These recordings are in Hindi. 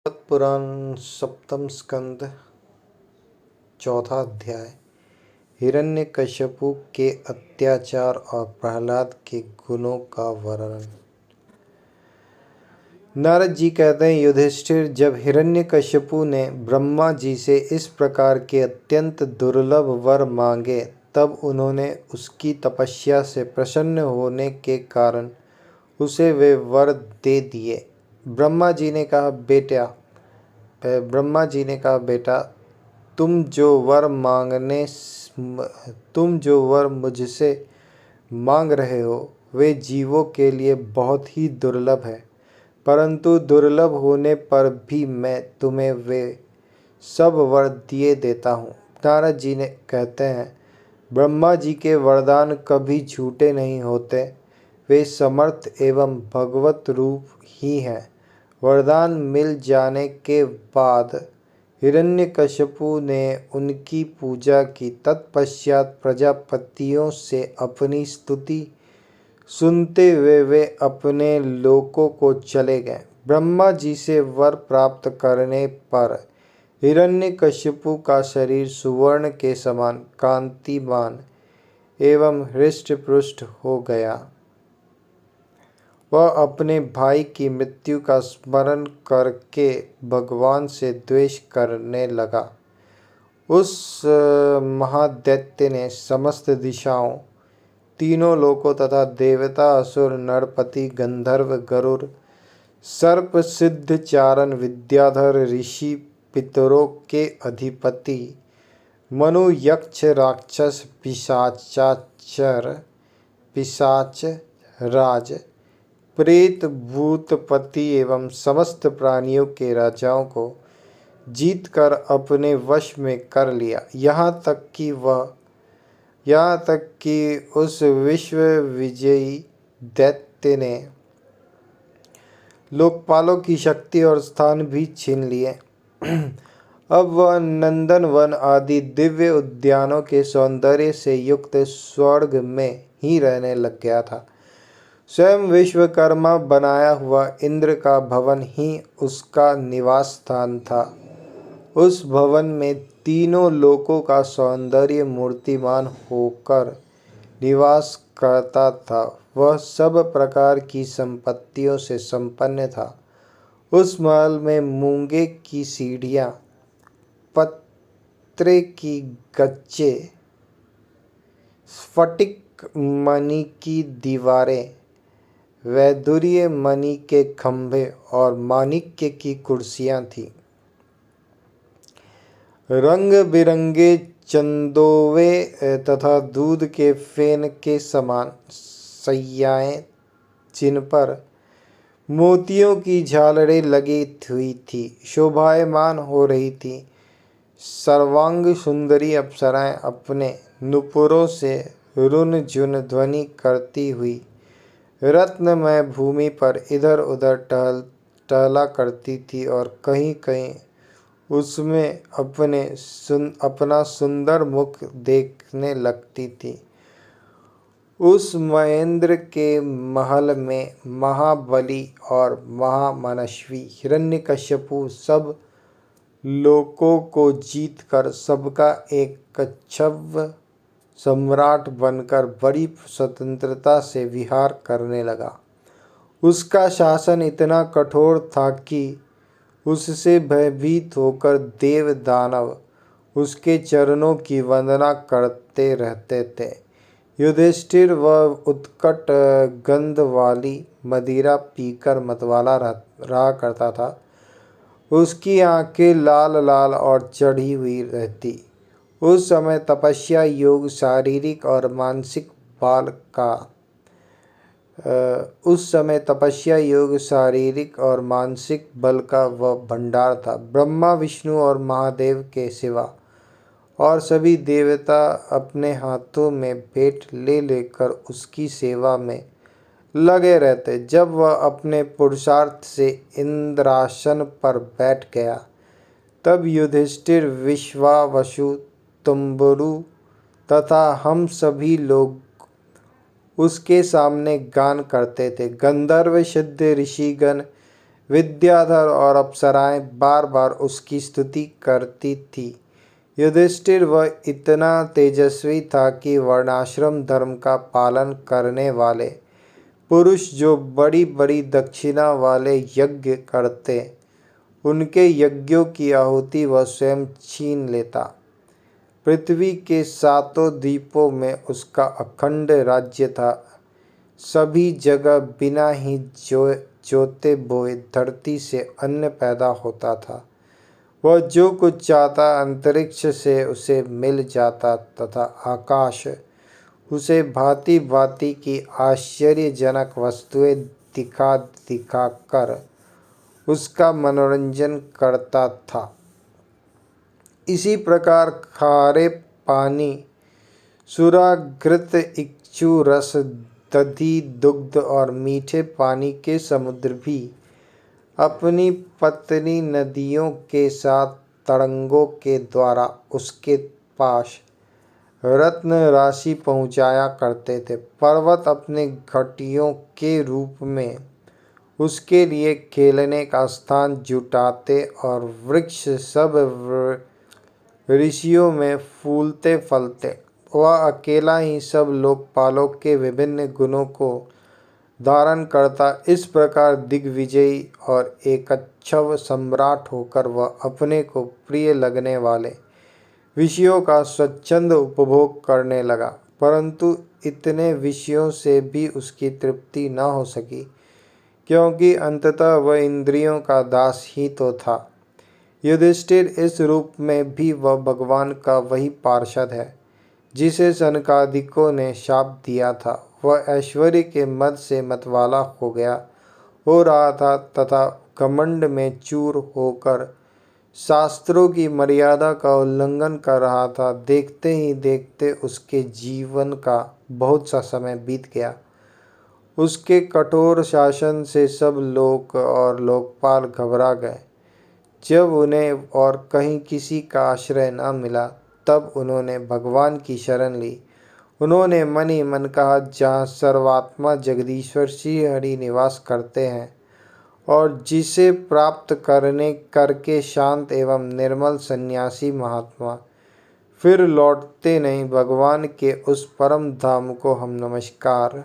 पुराण सप्तम स्कंद चौथा अध्याय। हिरण्यकश्यपु के अत्याचार और प्रहलाद के गुणों का वर्णन। नारद जी कहते हैं, युधिष्ठिर, जब हिरण्यकश्यपु ने ब्रह्मा जी से इस प्रकार के अत्यंत दुर्लभ वर मांगे, तब उन्होंने उसकी तपस्या से प्रसन्न होने के कारण उसे वे वर दे दिए। ब्रह्मा जी ने कहा, बेटा, तुम जो वर मुझसे मांग रहे हो वे जीवों के लिए बहुत ही दुर्लभ है, परंतु दुर्लभ होने पर भी मैं तुम्हें वे सब वर दिए देता हूँ। नारद जी ने कहते हैं, ब्रह्मा जी के वरदान कभी झूठे नहीं होते, वे समर्थ एवं भगवत रूप ही हैं। वरदान मिल जाने के बाद हिरण्यकश्यपु ने उनकी पूजा की। तत्पश्चात प्रजापतियों से अपनी स्तुति सुनते हुए वे अपने लोकों को चले गए। ब्रह्मा जी से वर प्राप्त करने पर हिरण्यकश्यपु का शरीर सुवर्ण के समान कांतिमान एवं हृष्ट-पुष्ट हो गया। वह अपने भाई की मृत्यु का स्मरण करके भगवान से द्वेष करने लगा। उस महादैत्य ने समस्त दिशाओं, तीनों लोकों तथा देवता, असुर, नरपति, गंधर्व, गरुड़, सर्प, सिद्ध, चारण, विद्याधर, ऋषि, पितरों के अधिपति, मनु, यक्ष, राक्षस, पिशाच राज, प्रेत, भूतपति एवं समस्त प्राणियों के राजाओं को जीतकर अपने वश में कर लिया। यहाँ तक कि उस विश्व विजयी दैत्य ने लोकपालों की शक्ति और स्थान भी छीन लिए। अब वह नंदन वन आदि दिव्य उद्यानों के सौंदर्य से युक्त स्वर्ग में ही रहने लग गया था। स्वयं विश्वकर्मा बनाया हुआ इंद्र का भवन ही उसका निवास स्थान था। उस भवन में तीनों लोकों का सौंदर्य मूर्तिमान होकर निवास करता था। वह सब प्रकार की संपत्तियों से संपन्न था। उस महल में मूंगे की सीढ़ियाँ, पत्रे की गच्चे, स्फटिक मणि की दीवारें, वैदुर्य मणि के खंभे और माणिक्य की कुर्सियां थीं। रंग बिरंगे चंदोवे तथा दूध के फेन के समान सैयाएं, जिन पर मोतियों की झालरें लगी हुई थी, शोभायमान हो रही थी। सर्वांग सुंदरी अप्सराएं अपने नुपुरों से रुन झुन ध्वनि करती हुई रत्नमय भूमि पर इधर उधर टहला करती थी और कहीं कहीं उसमें अपना सुंदर मुख देखने लगती थी। उस महेंद्र के महल में महाबली और महामनस्वी हिरण्यकश्यपु सब लोकों को जीतकर सबका एक कच्छप सम्राट बनकर बड़ी स्वतंत्रता से विहार करने लगा। उसका शासन इतना कठोर था कि उससे भयभीत होकर देव दानव उसके चरणों की वंदना करते रहते थे। युधिष्ठिर वह उत्कट गंध वाली मदिरा पीकर मतवाला रहा करता था। उसकी आंखें लाल लाल और चढ़ी हुई रहती। उस समय तपस्या योग शारीरिक और मानसिक बल का वह भंडार था। ब्रह्मा, विष्णु और महादेव के सिवा और सभी देवता अपने हाथों में भेंट ले लेकर उसकी सेवा में लगे रहते। जब वह अपने पुरुषार्थ से इंद्रासन पर बैठ गया, तब युधिष्ठिर, विश्वावसु, तुम्बुरु तथा हम सभी लोग उसके सामने गान करते थे। गंधर्व, सिद्ध, ऋषिगण, विद्याधर और अप्सराएं बार बार उसकी स्तुति करती थी। युधिष्ठिर वह इतना तेजस्वी था कि वर्णाश्रम धर्म का पालन करने वाले पुरुष जो बड़ी बड़ी दक्षिणा वाले यज्ञ करते, उनके यज्ञों की आहुति वह स्वयं छीन लेता। पृथ्वी के सातों द्वीपों में उसका अखंड राज्य था। सभी जगह बिना ही जोते बोए धरती से अन्न पैदा होता था। वह जो कुछ चाहता अंतरिक्ष से उसे मिल जाता तथा आकाश उसे भांति भांति की आश्चर्यजनक वस्तुएं दिखा दिखा कर उसका मनोरंजन करता था। इसी प्रकार खारे पानी, सुराघृत, इक्षु रस, दधि, दुग्ध और मीठे पानी के समुद्र भी अपनी पतली नदियों के साथ तरंगों के द्वारा उसके पास रत्न राशि पहुँचाया करते थे। पर्वत अपने घटियों के रूप में उसके लिए खेलने का स्थान जुटाते और वृक्ष सब ऋषियों में फूलते फलते। वह अकेला ही सब लोकपालों के विभिन्न गुणों को धारण करता। इस प्रकार दिग्विजयी और एकच्छव सम्राट होकर वह अपने को प्रिय लगने वाले विषयों का स्वच्छंद उपभोग करने लगा। परंतु इतने विषयों से भी उसकी तृप्ति न हो सकी, क्योंकि अंततः वह इंद्रियों का दास ही तो था। युधिष्ठिर इस रूप में भी वह भगवान का वही पार्षद है जिसे सनकादिकों ने शाप दिया था। वह ऐश्वर्य के मद से मतवाला हो रहा था तथा घमंड में चूर होकर शास्त्रों की मर्यादा का उल्लंघन कर रहा था। देखते ही देखते उसके जीवन का बहुत सा समय बीत गया। उसके कठोर शासन से सब लोक और लोकपाल घबरा गए। जब उन्हें और कहीं किसी का आश्रय न मिला, तब उन्होंने भगवान की शरण ली। उन्होंने मन ही मन कहा, जहाँ सर्वात्मा जगदीश्वर श्री हरि निवास करते हैं और जिसे प्राप्त करके शांत एवं निर्मल सन्यासी महात्मा फिर लौटते नहीं, भगवान के उस परम धाम को हम नमस्कार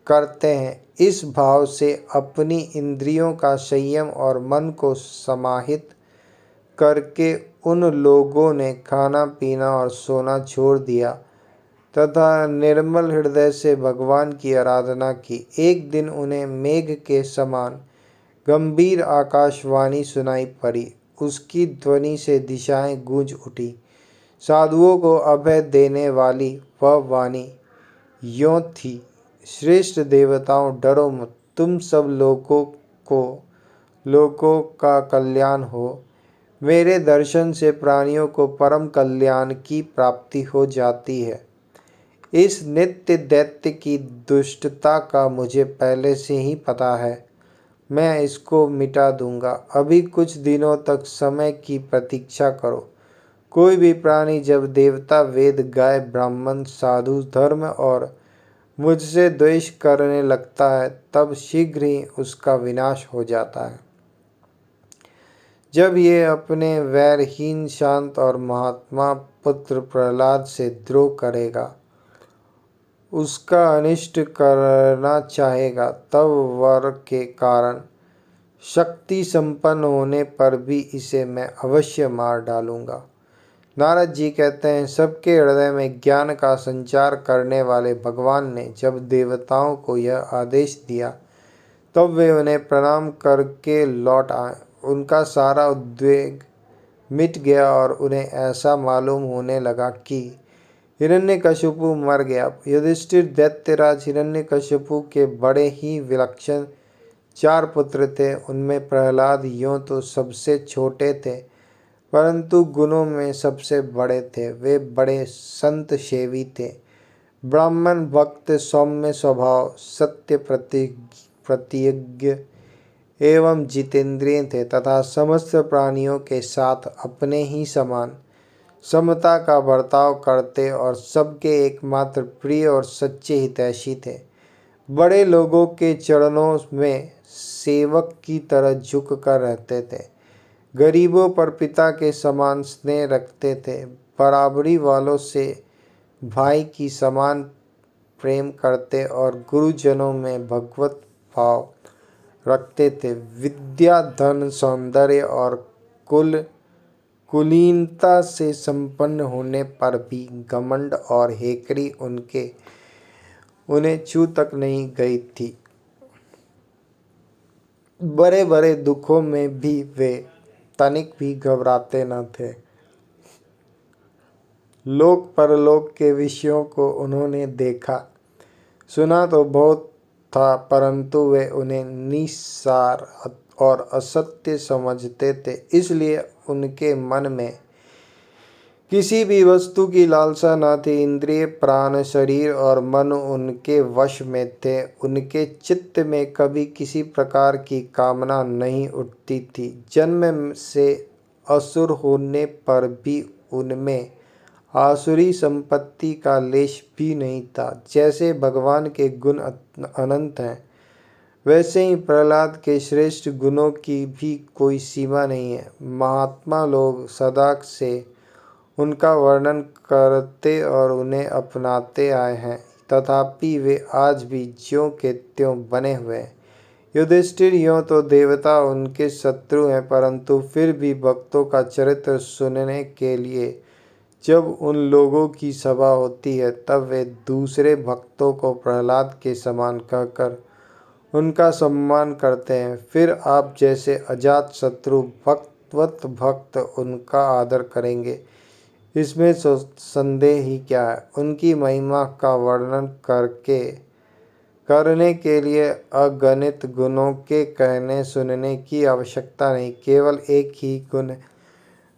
करते हैं। इस भाव से अपनी इंद्रियों का संयम और मन को समाहित करके उन लोगों ने खाना पीना और सोना छोड़ दिया तथा निर्मल हृदय से भगवान की आराधना की। एक दिन उन्हें मेघ के समान गंभीर आकाशवाणी सुनाई पड़ी। उसकी ध्वनि से दिशाएं गूंज उठी। साधुओं को अभय देने वाली वह वाणी यों थी, श्रेष्ठ देवताओं, डरो मत, तुम सब लोगों का कल्याण हो। मेरे दर्शन से प्राणियों को परम कल्याण की प्राप्ति हो जाती है। इस नित्य दैत्य की दुष्टता का मुझे पहले से ही पता है। मैं इसको मिटा दूंगा। अभी कुछ दिनों तक समय की प्रतीक्षा करो। कोई भी प्राणी जब देवता, वेद, गाय, ब्राह्मण, साधु, धर्म और मुझसे द्वेष करने लगता है, तब शीघ्र ही उसका विनाश हो जाता है। जब ये अपने वैरहीन, शांत और महात्मा पुत्र प्रहलाद से द्रोह करेगा, उसका अनिष्ट करना चाहेगा, तब वर के कारण शक्ति संपन्न होने पर भी इसे मैं अवश्य मार डालूंगा। नारद जी कहते हैं, सबके हृदय में ज्ञान का संचार करने वाले भगवान ने जब देवताओं को यह आदेश दिया, तब वे उन्हें प्रणाम करके लौट आए। उनका सारा उद्वेग मिट गया और उन्हें ऐसा मालूम होने लगा कि हिरण्यकशिपु मर गया। युधिष्ठिर दैत्यराज हिरण्यकशिपु के बड़े ही विलक्षण 4 पुत्र थे। उनमें प्रहलाद यों तो सबसे छोटे थे, परंतु गुणों में सबसे बड़े थे। वे बड़े संत सेवी थे, ब्राह्मण भक्त, सौम्य स्वभाव, सत्य प्रतिज्ञ एवं जितेंद्रिय थे तथा समस्त प्राणियों के साथ अपने ही समान समता का बर्ताव करते और सबके एकमात्र प्रिय और सच्चे हितैषी थे। बड़े लोगों के चरणों में सेवक की तरह झुक कर रहते थे, गरीबों पर पिता के समान स्नेह रखते थे, बराबरी वालों से भाई की समान प्रेम करते और गुरुजनों में भगवत भाव रखते थे। विद्या, धन, सौंदर्य और कुलीनता से संपन्न होने पर भी घमंड और हेकड़ी उन्हें छू तक नहीं गई थी। बड़े बड़े दुखों में भी वे तनिक भी घबराते न थे। लोक परलोक के विषयों को उन्होंने देखा सुना तो बहुत था, परंतु वे उन्हें निस्सार और असत्य समझते थे। इसलिए उनके मन में किसी भी वस्तु की लालसा न थी। इंद्रिय, प्राण, शरीर और मन उनके वश में थे। उनके चित्त में कभी किसी प्रकार की कामना नहीं उठती थी। जन्म से असुर होने पर भी उनमें आसुरी संपत्ति का लेश भी नहीं था। जैसे भगवान के गुण अनंत हैं, वैसे ही प्रहलाद के श्रेष्ठ गुणों की भी कोई सीमा नहीं है। महात्मा लोग सदा से उनका वर्णन करते और उन्हें अपनाते आए हैं, तथापि वे आज भी ज्यों के त्यों बने हुए हैं। युधिष्ठिर यों तो देवता उनके शत्रु हैं, परंतु फिर भी भक्तों का चरित्र सुनने के लिए जब उन लोगों की सभा होती है, तब वे दूसरे भक्तों को प्रहलाद के समान कहकर उनका सम्मान करते हैं। फिर आप जैसे अजात शत्रु भक्तवत भक्त उनका आदर करेंगे, इसमें संदेह ही क्या है। उनकी महिमा का वर्णन करने के लिए अगणित गुणों के कहने सुनने की आवश्यकता नहीं, केवल एक ही गुण है।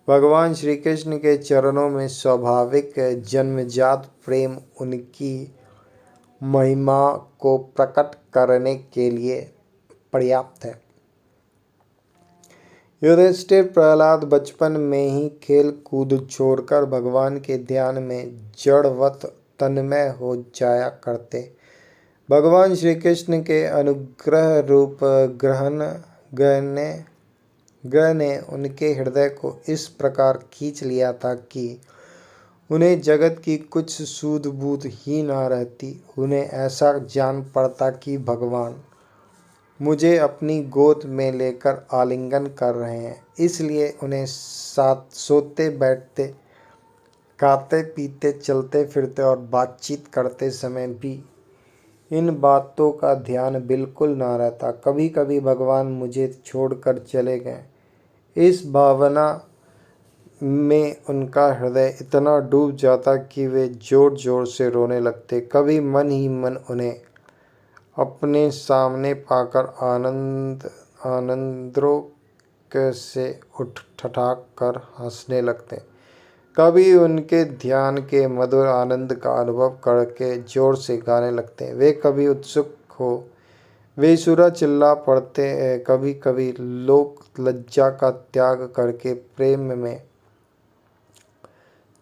भगवान श्री कृष्ण के चरणों में स्वाभाविक जन्मजात प्रेम उनकी महिमा को प्रकट करने के लिए पर्याप्त है। युधिष्ठिर प्रहलाद बचपन में ही खेल कूद छोड़कर भगवान के ध्यान में जड़वत तन्मय हो जाया करते। भगवान श्री कृष्ण के अनुग्रह रूप ग्रह ने उनके हृदय को इस प्रकार खींच लिया था कि उन्हें जगत की कुछ सूध बूध ही न रहती। उन्हें ऐसा जान पड़ता कि भगवान मुझे अपनी गोद में लेकर आलिंगन कर रहे हैं। इसलिए उन्हें साथ सोते बैठते, खाते पीते, चलते फिरते और बातचीत करते समय भी इन बातों का ध्यान बिल्कुल ना रहता। कभी कभी भगवान मुझे छोड़कर चले गए, इस भावना में उनका हृदय इतना डूब जाता कि वे जोर जोर से रोने लगते। कभी मन ही मन उन्हें अपने सामने पाकर आनंदों से उठ ठठाक कर हंसने लगते। कभी उनके ध्यान के मधुर आनंद का अनुभव करके जोर से गाने लगते। वे कभी उत्सुक हो बेसुरा चिल्ला पड़ते। कभी कभी लोक लज्जा का त्याग करके प्रेम में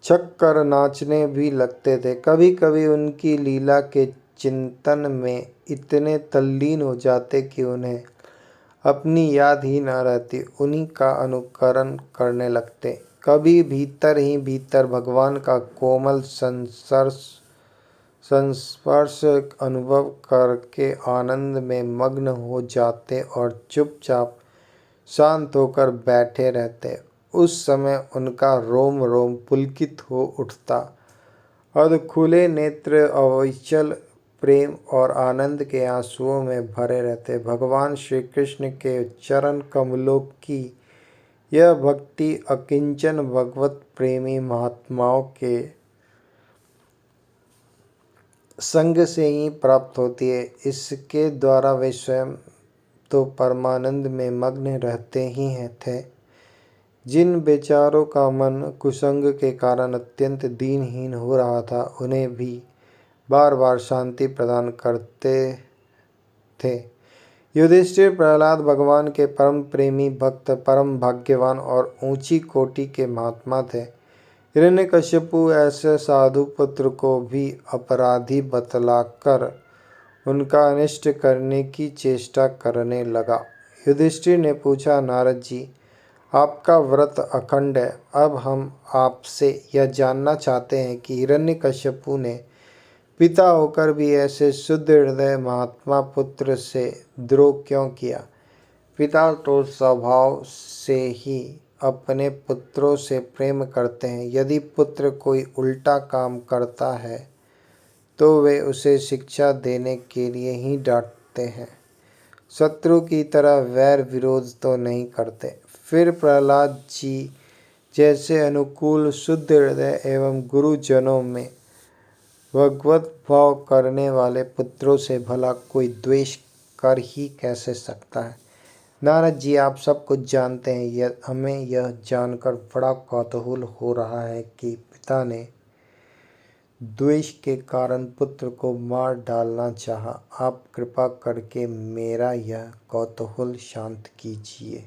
छक कर नाचने भी लगते थे। कभी कभी उनकी लीला के चिंतन में इतने तल्लीन हो जाते कि उन्हें अपनी याद ही न रहती, उन्हीं का अनुकरण करने लगते। कभी भीतर ही भीतर भगवान का कोमल संस्पर्श अनुभव करके आनंद में मग्न हो जाते और चुपचाप शांत होकर बैठे रहते। उस समय उनका रोम रोम पुलकित हो उठता और खुले नेत्र अविचल प्रेम और आनंद के आंसुओं में भरे रहते। भगवान श्री कृष्ण के चरण कमलों की यह भक्ति अकिंचन भगवत प्रेमी महात्माओं के संग से ही प्राप्त होती है। इसके द्वारा वे स्वयं तो परमानंद में मग्न रहते ही थे। जिन बेचारों का मन कुसंग के कारण अत्यंत दीनहीन हो रहा था, उन्हें भी बार बार शांति प्रदान करते थे। युधिष्ठिर प्रहलाद भगवान के परम प्रेमी भक्त, परम भाग्यवान और ऊंची कोटि के महात्मा थे। हिरण्यकश्यपु ऐसे साधु पुत्र को भी अपराधी बतलाकर उनका अनिष्ट करने की चेष्टा करने लगा। युधिष्ठिर ने पूछा, नारद जी, आपका व्रत अखंड है। अब हम आपसे यह जानना चाहते हैं कि हिरण्यकश्यपु ने पिता होकर भी ऐसे शुद्ध हृदय महात्मा पुत्र से द्रोह क्यों किया। पिता तो स्वभाव से ही अपने पुत्रों से प्रेम करते हैं। यदि पुत्र कोई उल्टा काम करता है तो वे उसे शिक्षा देने के लिए ही डांटते हैं, शत्रु की तरह वैर विरोध तो नहीं करते। फिर प्रहलाद जी जैसे अनुकूल शुद्ध हृदय एवं गुरुजनों में भगवत भाव करने वाले पुत्रों से भला कोई द्वेष कर ही कैसे सकता है। नारद जी, आप सब कुछ जानते हैं। हमें यह जानकर बड़ा कौतूहल हो रहा है कि पिता ने द्वेष के कारण पुत्र को मार डालना चाहा। आप कृपा करके मेरा यह कौतूहल शांत कीजिए।